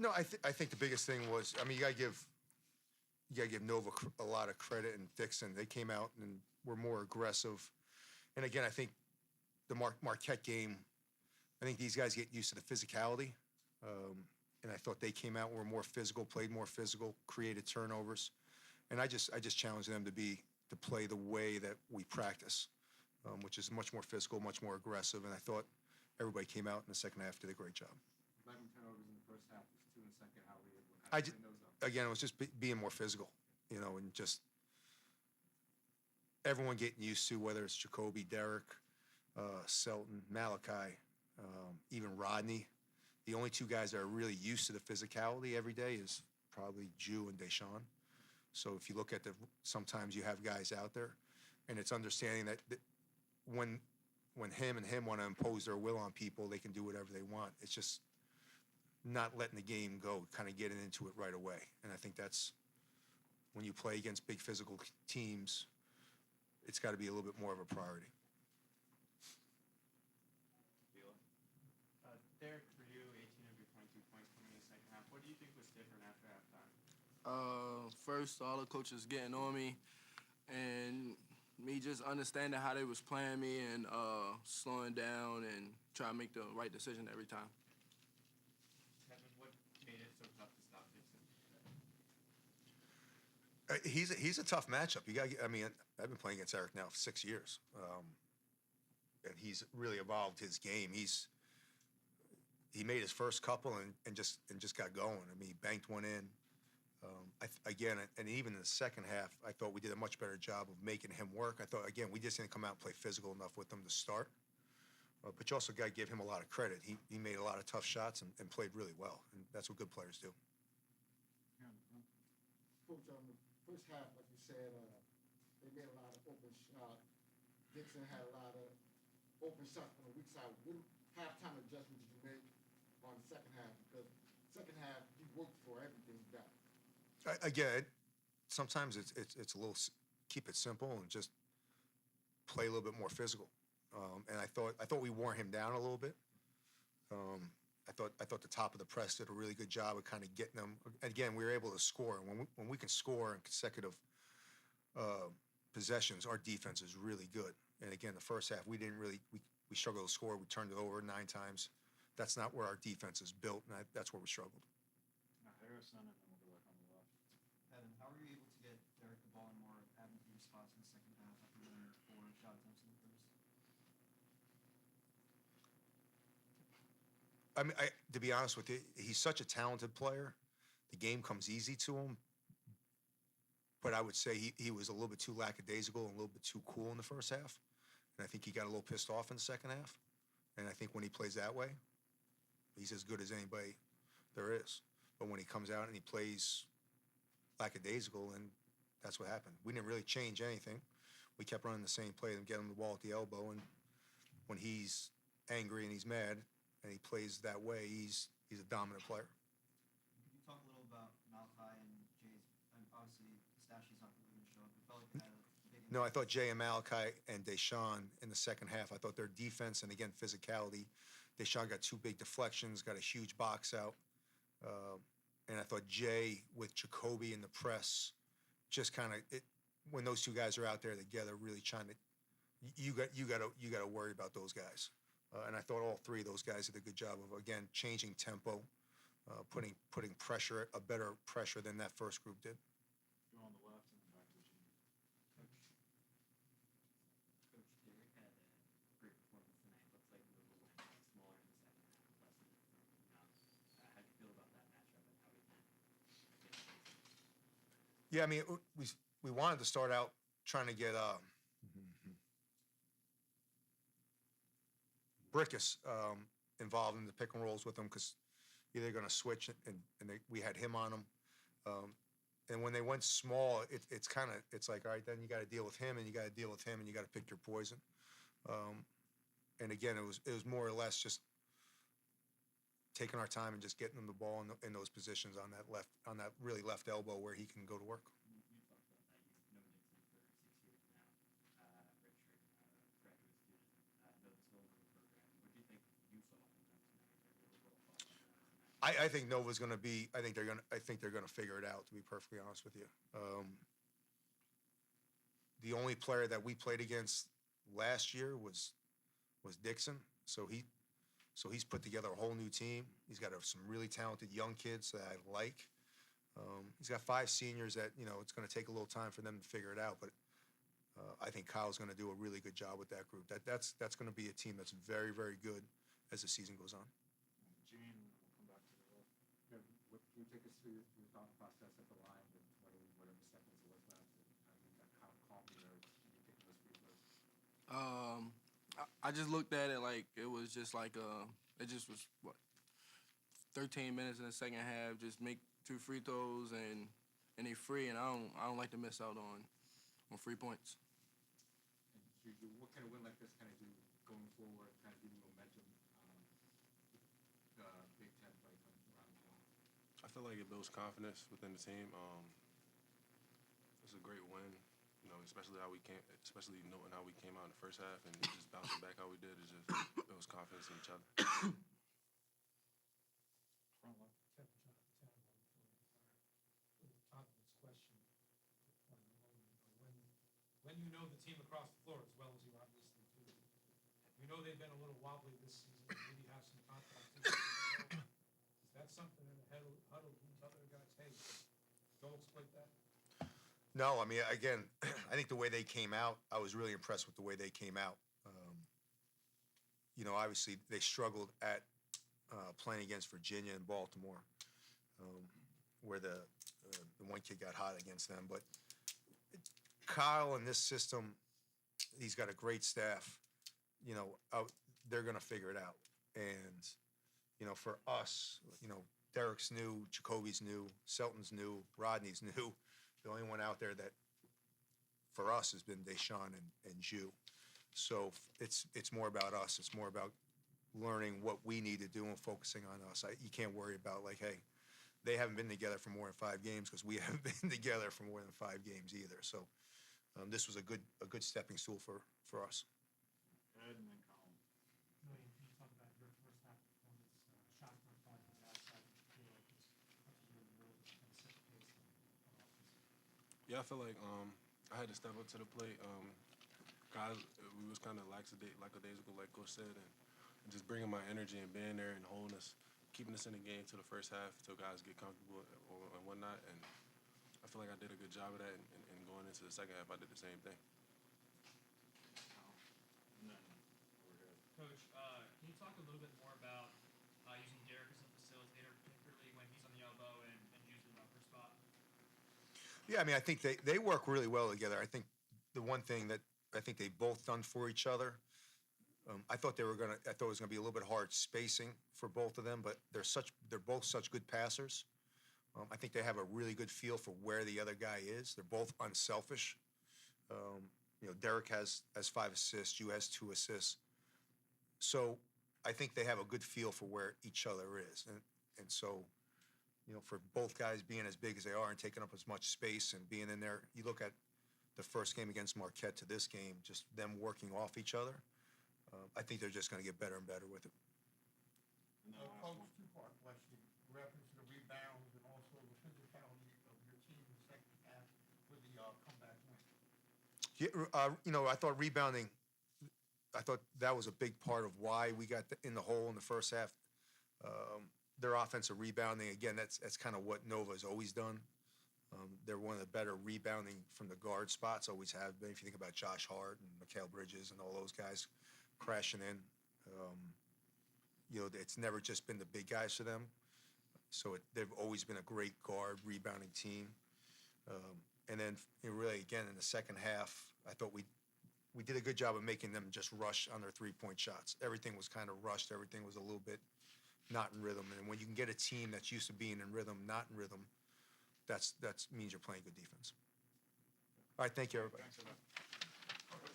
No, I think the biggest thing was, I mean, you gotta give Nova a lot of credit and Dixon. They came out and were more aggressive. And again, I think the Marquette game, I think these guys get used to the physicality. And I thought they came out and were more physical, played more physical, created turnovers. And I just challenged them to play the way that we practice, which is much more physical, much more aggressive. And I thought everybody came out in the second half, did a great job. 11 turnovers in the first half, there's 2 in the second. How were you able to I clean those up? Again, it was just being more physical, and just everyone getting used to whether it's Jacoby, Derik, Selton, Malachi, even Rodney. The only 2 guys that are really used to the physicality every day is probably Jew and Deshaun. So if you look at sometimes you have guys out there, and it's understanding that when him and him want to impose their will on people, they can do whatever they want. It's just not letting the game go, kind of getting into it right away. And I think that's when you play against big physical teams, it's got to be a little bit more of a priority. Derik, for you, 18 of your 22 points coming in the second half. What do you think was different after halftime? First, all the coaches getting on me, and me just understanding how they was playing me and slowing down and trying to make the right decision every time. Kevin, what made it so tough to stop Dixon? He's a tough matchup. I mean, I've been playing against Eric now for 6 years, and he's really evolved his game. He made his first couple and just got going. I mean, he banked one in. And even in the second half, I thought we did a much better job of making him work. I thought, again, we just didn't come out and play physical enough with him to start. But you also got to give him a lot of credit. He made a lot of tough shots and played really well, and that's what good players do. Coach, the first half, like you said, they made a lot of open shots. Dixon had a lot of open shots on the weak side. What halftime adjustments did you make on the second half? Because second half, you worked for everything you got. Again, sometimes it's a little, keep it simple and just play a little bit more physical. And I thought we wore him down a little bit. I thought the top of the press did a really good job of kind of getting them. Again, we were able to score. When we can score in consecutive possessions, our defense is really good. And again, the first half we didn't really we struggled to score. We turned it over 9 times. That's not where our defense is built, and that's where we struggled. Now, Harrison, and then we'll go back on the left. Evan, how were you able to get Derik the ball in more advantageous spots in the second half after winning 4 shot attempts in the first? I mean, to be honest with you, he's such a talented player. The game comes easy to him. But I would say he was a little bit too lackadaisical and a little bit too cool in the first half. And I think he got a little pissed off in the second half. And I think when he plays that way, he's as good as anybody there is. But when he comes out and he plays lackadaisical, and that's what happened. We didn't really change anything. We kept running the same play and get him the ball at the elbow. And when he's angry and he's mad and he plays that way, he's a dominant player. Could you talk a little about Malachi and Jay's, and obviously Stashi's not going to show up. It felt like they had a big No, I thought Jay and Malachi and Deshaun in the second half, I thought their defense and, again, physicality, Deshaun got 2 big deflections, got a huge box out. And I thought Jay with Jacoby in the press, just kind of when those 2 guys are out there together, really trying to, you got to worry about those guys. And I thought all 3 of those guys did a good job of, again, changing tempo, putting pressure, a better pressure than that first group did. Go on the left and then back to Gene. Coach Derik had a great performance tonight. Looks like Nova went smaller in the second half, less than the first. How do you feel about that matchup and how we can get it? Yeah, I mean, we wanted to start out trying to get Brickus involved in the pick and rolls with them because either they're going to switch and we had him on them. And when they went small, it's like, all right, then you got to deal with him and you got to deal with him and you got to pick your poison. And again, it was more or less just taking our time and just getting them the ball in those positions on that really left elbow where he can go to work. You talked about that. You've known Dixon for 6 years now. Redshirt, graduate student. Know the skills of the program. What do you think you saw from them tonight? Or really what thoughts on that? I think Nova's going to be. I think they're going to figure it out. To be perfectly honest with you, the only player that we played against last year was Dixon. So he's put together a whole new team. He's got some really talented young kids that I like. He's got 5 seniors that it's going to take a little time for them to figure it out. But I think Kyle's going to do a really good job with that group. That's going to be a team that's very, very good as the season goes on. Gene, we'll come back to the role. Can you take us through your thought process at the line with whatever seconds it was left, and how calm you were when you taking those free throws? I just looked at it like it was just like it just was 13 minutes in the second half. Just make 2 free throws and they free, and I don't like to miss out on free points. And what kind of win like this kind of do going forward, kind of give you momentum, the Big Ten play coming around the corner? I feel like it builds confidence within the team. It's a great win, especially knowing how we came out in the first half and just bouncing back how we did. It just builds confidence in each other. When you know the team across the floor as well as you obviously do, you know they've been a little wobbly this season, maybe have some contact issues. Is that something in the huddle these other guys, hey, don't exploit that? No, I mean, again, I think the way they came out, I was really impressed with the way they came out. Obviously they struggled at playing against Virginia and Baltimore, where the one kid got hot against them. But Kyle in this system, he's got a great staff. They're going to figure it out. And, for us, Derik's new, Jacoby's new, Selton's new, Rodney's new. The only one out there that, for us, has been Deshaun and Ju. So it's more about us. It's more about learning what we need to do and focusing on us. You can't worry about, hey, they haven't been together for more than 5 games because we haven't been together for more than 5 games either. So this was a good stepping stool for us. Ed and then Colin. Julian, can you talk about your first half performance? Shot from 5 on the outside, feel like it's up to you in the middle to kind of set the pace on offense. Yeah, I feel like I had to step up to the plate. Guys, we was kind of lackadaisical, like Coach said, and just bringing my energy and being there and holding us, keeping us in the game till the first half, till guys get comfortable and whatnot. And I feel like I did a good job of that. And going into the second half, I did the same thing. And then over here. Coach, can you talk a little bit more about using Derik as a facilitator, particularly when he's on the elbow and using the upper spot? Yeah, I mean, I think they work really well together. I think the one thing that I think they both done for each other, I thought it was gonna be a little bit hard spacing for both of them, but they're both such good passers. I think they have a really good feel for where the other guy is. They're both unselfish. Derik has 5 assists, Ju has 2 assists. So I think they have a good feel for where each other is. And so, for both guys being as big as they are and taking up as much space and being in there, you look at the first game against Marquette to this game, just them working off each other. I think they're just going to get better and better with it. And then last Coach, one. 2-part question. Reference to the rebounds and also the physicality of your team in the second half with the comeback win. Yeah, I thought rebounding. I thought that was a big part of why we got in the hole in the first half. Their offensive rebounding, again, that's kind of what Nova's always done. They're one of the better rebounding from the guard spots, always have been. If you think about Josh Hart and Mikal Bridges and all those guys crashing in, it's never just been the big guys for them. So they've always been a great guard rebounding team. And then really, again, in the second half, I thought we did a good job of making them just rush on their 3-point shots. Everything was kind of rushed. Everything was a little bit not in rhythm. And when you can get a team that's used to being in rhythm, not in rhythm, that means you're playing good defense. All right, thank you, everybody. Thanks for that.